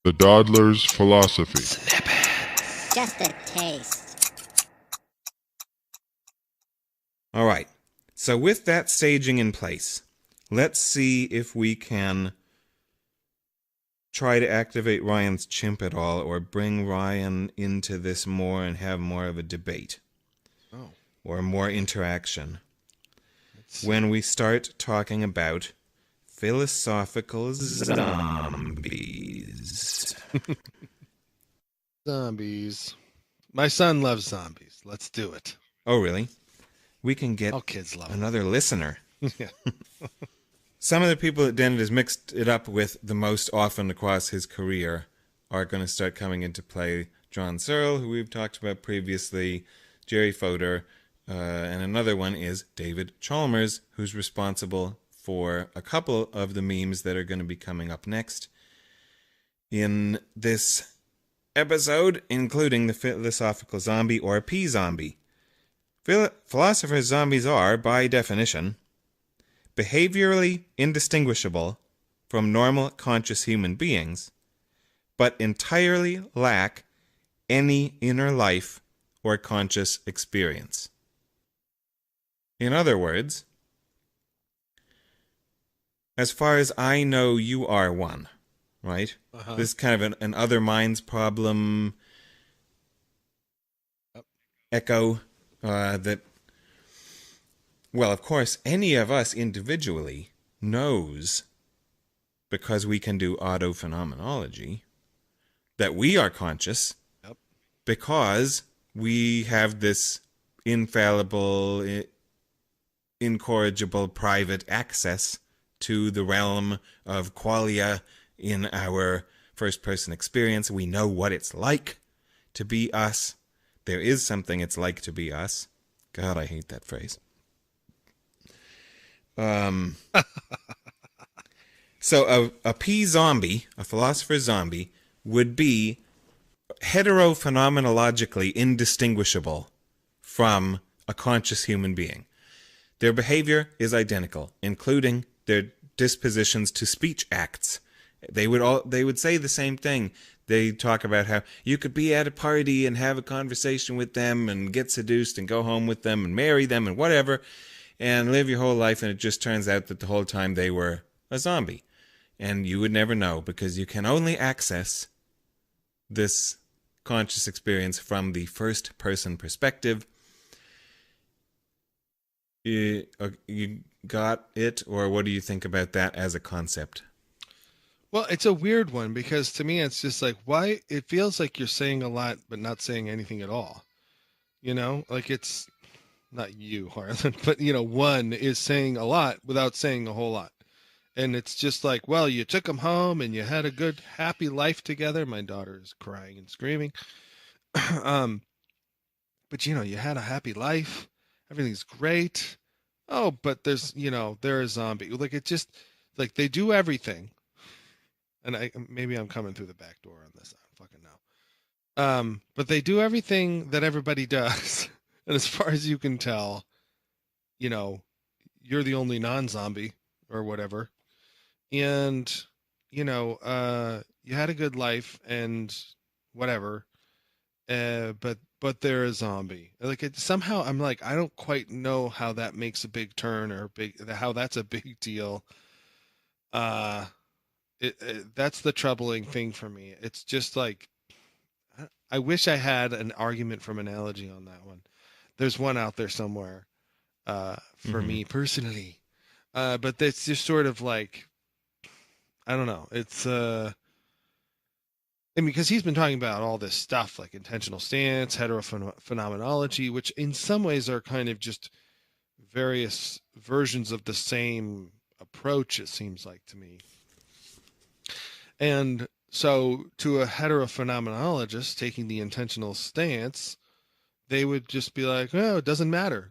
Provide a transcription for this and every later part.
The Dawdler's Philosophy. Snippets. Just a taste. All right. So with that staging in place, let's see if we can try to activate Ryan's chimp at all, or bring Ryan into this more and have more of a debate. Or more interaction. When we start talking about philosophical zombies. Zombies. My son loves zombies. Let's do it. Oh, really? We can get All kids love another listener. Yeah. Some of the people that Dennett has mixed it up with the most often across his career are going to start coming into play. John Searle, who we've talked about previously, Jerry Fodor, and another one is David Chalmers, who's responsible for a couple of the memes that are going to be coming up next in this episode, including the philosophical zombie or P-zombie. Philosopher zombies are, by definition, behaviorally indistinguishable from normal conscious human beings, but entirely lack any inner life or conscious experience. In other words, as far as I know, you are one, right? Uh-huh. This is kind of an other minds problem echo that, well, of course, any of us individually knows, because we can do autophenomenology, that we are conscious. Yep. Because we have this infallible, incorrigible private access to the realm of qualia in our first-person experience. We know what it's like to be us. There is something it's like to be us. God, I hate that phrase. So a P-zombie, a philosopher zombie, would be heterophenomenologically indistinguishable from a conscious human being. Their behavior is identical, including their dispositions to speech acts. They would say the same thing. They talk about how you could be at a party and have a conversation with them and get seduced and go home with them and marry them and whatever and live your whole life, and it just turns out that the whole time they were a zombie. And you would never know, because you can only access this conscious experience from the first person perspective. You got it? Or what do you think about that as a concept? Well, it's a weird one, because to me it's just like, why it feels like you're saying a lot but not saying anything at all. You know, like it's not you, Harland, but one is saying a lot without saying a whole lot. And it's just like, well, you took them home and you had a good, happy life together. My daughter is crying and screaming. But you had a happy life. Everything's great. Oh, but they're a zombie. Like, it just, like, they do everything. And maybe I'm coming through the back door on this. I don't fucking know. But they do everything that everybody does. And as far as you can tell, you're the only non-zombie or whatever. And, you had a good life and whatever. But they're a zombie. Like, somehow I'm like, I don't quite know how that makes a big turn, or how that's a big deal. That's the troubling thing for me. It's just like, I wish I had an argument from analogy on that one. There's one out there somewhere, for me personally. But that's just sort of like, I don't know. It's, because he's been talking about all this stuff like intentional stance, heterophenomenology, which in some ways are kind of just various versions of the same approach, it seems like to me. And so to a heterophenomenologist taking the intentional stance, they would just be like, oh, it doesn't matter,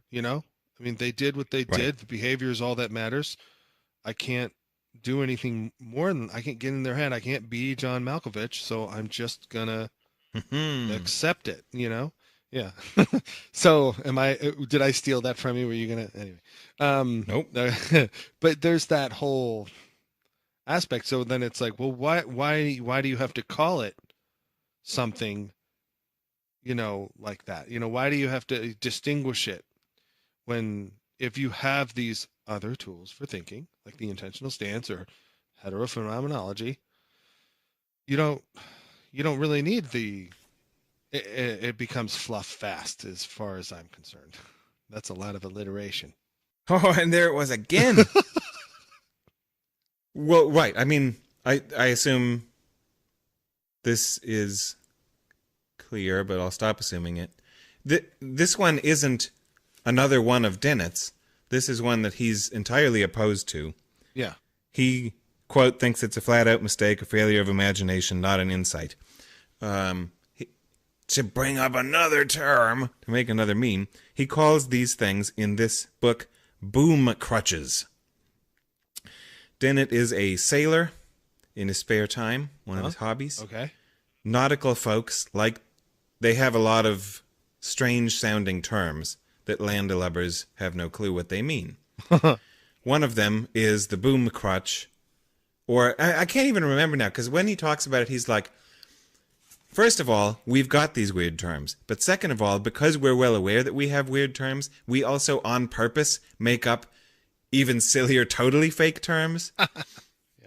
they did what they did. The behavior is all that matters. I can't do anything more than, I can't get in their head. I can't be John Malkovich, so I'm just gonna accept it, Yeah. So did I steal that from you? Were you gonna, anyway? Nope. But there's that whole, aspect. So then it's like, well, why do you have to call it something, like that? Why do you have to distinguish it when if you have these other tools for thinking, like the intentional stance or heterophenomenology, you don't really need it becomes fluff fast as far as I'm concerned. That's a lot of alliteration. Oh, and there it was again. Well, right. I mean, I assume this is clear, but I'll stop assuming it. This one isn't another one of Dennett's. This is one that he's entirely opposed to. Yeah. He, quote, thinks it's a flat-out mistake, a failure of imagination, not an insight. To bring up another term, to make another meme, he calls these things in this book boom crutches. Dennett is a sailor in his spare time, one of his hobbies. Okay. Nautical folks, they have a lot of strange-sounding terms that landlubbers have no clue what they mean. One of them is the boom crutch, or I can't even remember now, because when he talks about it, he's like, first of all, we've got these weird terms. But second of all, because we're well aware that we have weird terms, we also on purpose make up even sillier, totally fake terms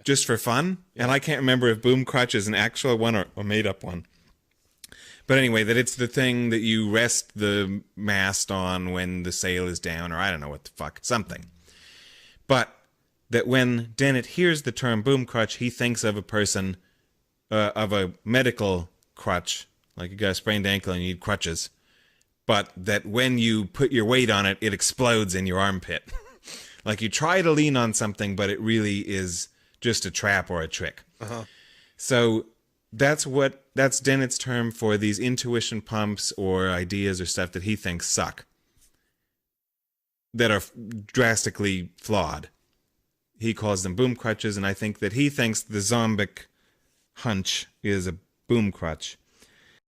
just for fun. Yeah. And I can't remember if boom crutch is an actual one or made up one. But anyway, that it's the thing that you rest the mast on when the sail is down, or I don't know what the fuck, something. But that when Dennett hears the term boom crutch, he thinks of a person, of a medical crutch, like you got a sprained ankle and you need crutches, but that when you put your weight on it, it explodes in your armpit. Like you try to lean on something, but it really is just a trap or a trick. Uh-huh. So that's Dennett's term for these intuition pumps or ideas or stuff that he thinks suck, that are drastically flawed. He calls them boom crutches, and I think that he thinks the zombic hunch is a boom crutch.